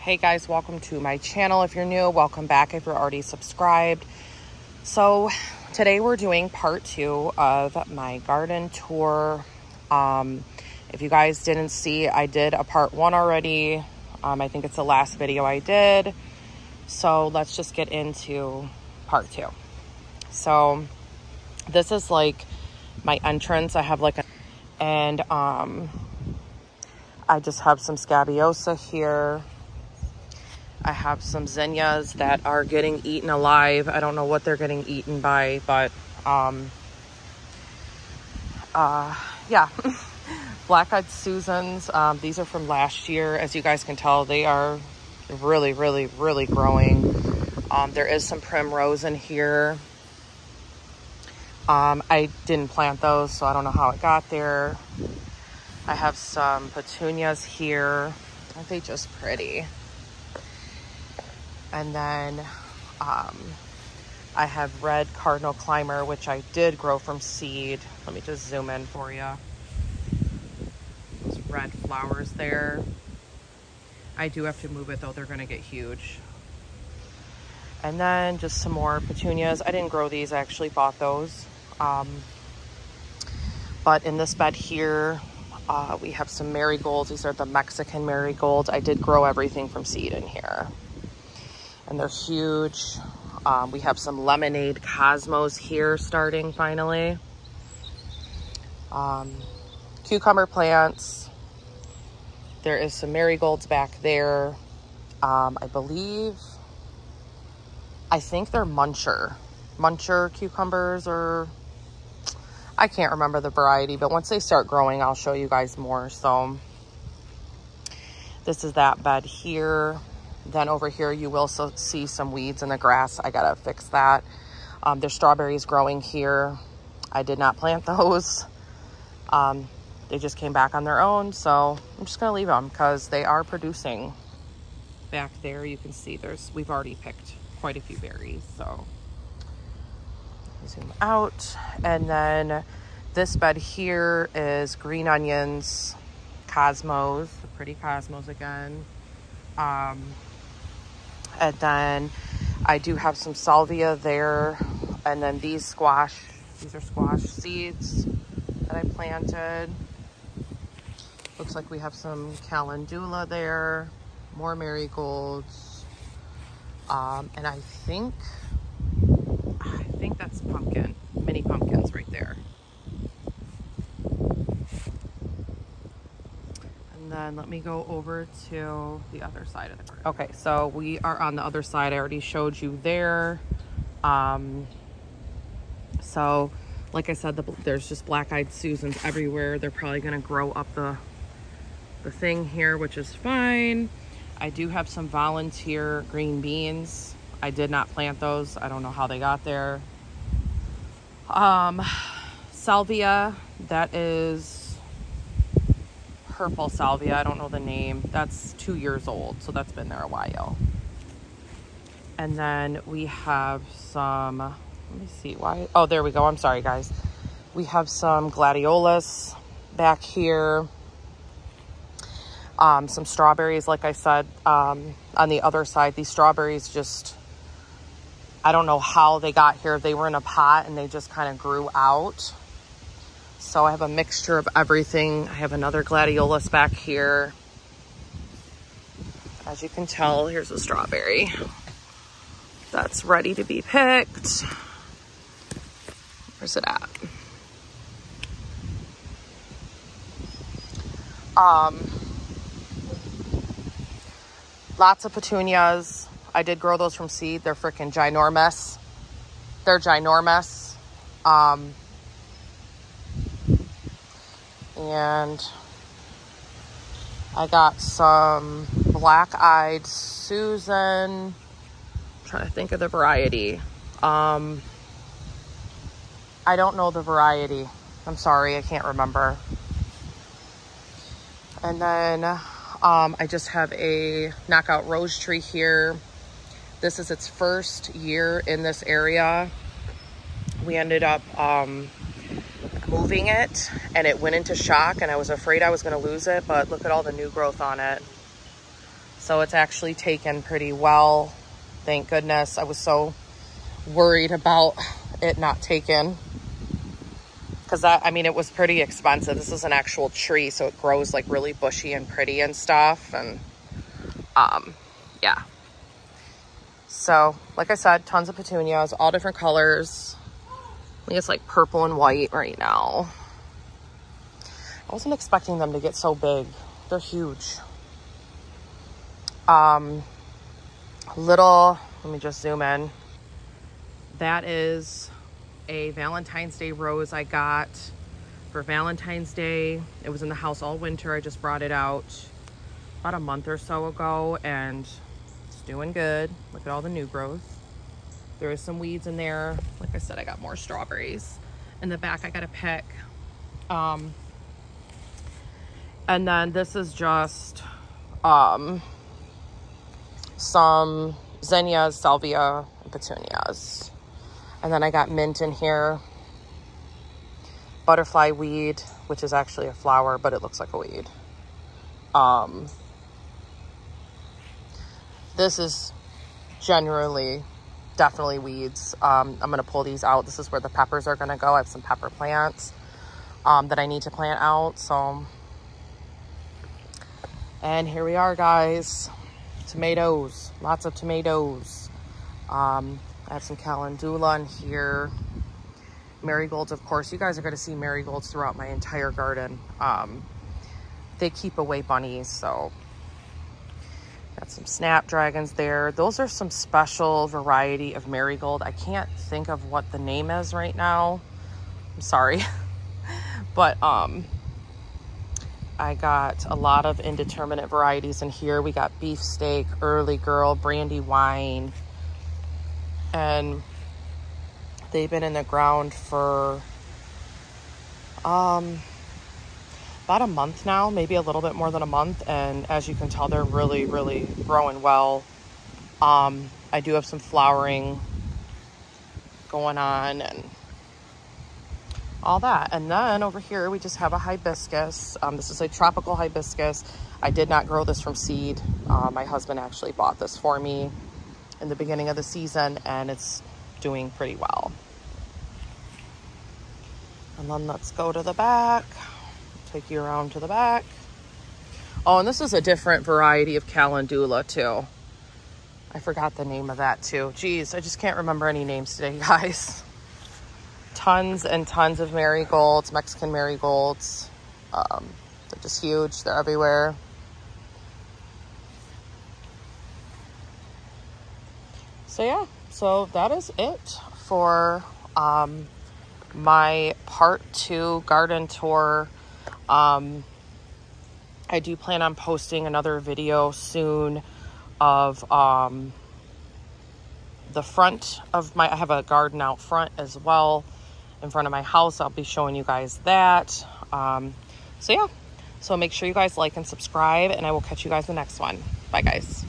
Hey guys, welcome to my channel. If you're new, welcome back if you're already subscribed. So today we're doing part 2 of my garden tour. If you guys didn't see, I did a part 1 already. I think it's the last video I did. So let's just get into part 2. So this is like my entrance. I have like I just have some Scabiosa here. I have some zinnias that are getting eaten alive. I don't know what they're getting eaten by, but yeah. Black-eyed Susans. These are from last year. As you guys can tell, they are really, really, really growing. There is some primrose in here. I didn't plant those, so I don't know how it got there. I have some petunias here. Aren't they just pretty? And then I have red cardinal climber, which I did grow from seed. Let me just zoom in for you. Those red flowers there. I do have to move it though, they're gonna get huge. And then just some more petunias. I didn't grow these, I actually bought those. But in this bed here, we have some marigolds. These are the Mexican marigolds. I did grow everything from seed in here. And they're huge. We have some lemonade cosmos here starting finally. Cucumber plants. There is some marigolds back there. I think they're muncher cucumbers, or I can't remember the variety, but once they start growing, I'll show you guys more. So this is that bed here. Then over here, you will see some weeds in the grass. I gotta fix that. There's strawberries growing here. I did not plant those. They just came back on their own. So I'm just gonna leave them because they are producing. Back there, you can see we've already picked quite a few berries. So zoom out. And then this bed here is green onions, cosmos, the pretty cosmos again. And then I do have some salvia there. And then these are squash seeds that I planted. Looks like we have some calendula there, more marigolds. And I think that's mini pumpkins right there. And then let me go over to the other side of the garden. Okay, so we are on the other side. I already showed you there. So like I said, there's just black-eyed Susans everywhere. They're probably gonna grow up the thing here, which is fine. I do have some volunteer green beans. I did not plant those. I don't know how they got there. Salvia, that is purple salvia. I don't know the name. That's 2 years old, so that's been there a while. And then we have some, let me see why. Oh, there we go. I'm sorry, guys. We have some gladiolus back here. Some strawberries, like I said, on the other side. These strawberries just, I don't know how they got here. They were in a pot and they just kind of grew out. So I have a mixture of everything. I have another gladiolus back here. As you can tell, here's a strawberry that's ready to be picked. Where's it at? Lots of petunias. I did grow those from seed. They're freaking ginormous. They're ginormous. And I got some black-eyed Susan. I'm trying to think of the variety. I don't know the variety. I'm sorry, I can't remember. And then I just have a knockout rose tree here. This is its first year in this area. We ended up moving it and it went into shock and I was afraid I was going to lose it, but look at all the new growth on it. So it's actually taken pretty well. Thank goodness. I was so worried about it not taken. Because I mean, it was pretty expensive. This is an actual tree, so it grows like really bushy and pretty and stuff. And yeah. So, like I said, tons of petunias, all different colors. I think it's like purple and white right now. I wasn't expecting them to get so big. They're huge. Let me just zoom in. That is a Valentine's Day rose I got for Valentine's Day. It was in the house all winter. I just brought it out about a month or so ago, and it's doing good. Look at all the new growth. There is some weeds in there. Like I said, I got more strawberries. In the back, I got a pick. And then this is just some zinnias, salvia, and petunias. And then I got mint in here. Butterfly weed, which is actually a flower, but it looks like a weed. This is generally definitely weeds. I'm going to pull these out. This is where the peppers are going to go. I have some pepper plants that I need to plant out. So, and here we are, guys. Tomatoes, lots of tomatoes. I have some calendula in here. Marigolds, of course. You guys are going to see marigolds throughout my entire garden. They keep away bunnies, so got some snapdragons there. Those are some special variety of marigold. I can't think of what the name is right now. I'm sorry. But I got a lot of indeterminate varieties in here. We got beefsteak, early girl, brandywine, and they've been in the ground for about a month now, maybe a little bit more than a month. And as you can tell, they're really, really growing well. I do have some flowering going on and all that. And then over here, we just have a hibiscus. This is a tropical hibiscus. I did not grow this from seed. My husband actually bought this for me in the beginning of the season, and it's doing pretty well. And then let's go to the back. Take you around to the back. Oh, and this is a different variety of calendula too. I forgot the name of that too. Geez, I just can't remember any names today, guys. Tons and tons of marigolds, Mexican marigolds. They're just huge. They're everywhere. So yeah, so that is it for my part 2 garden tour. I do plan on posting another video soon of the front of I have a garden out front as well in front of my house. I'll be showing you guys that. So yeah, so make sure you guys like and subscribe, and I will catch you guys in the next one. Bye, guys.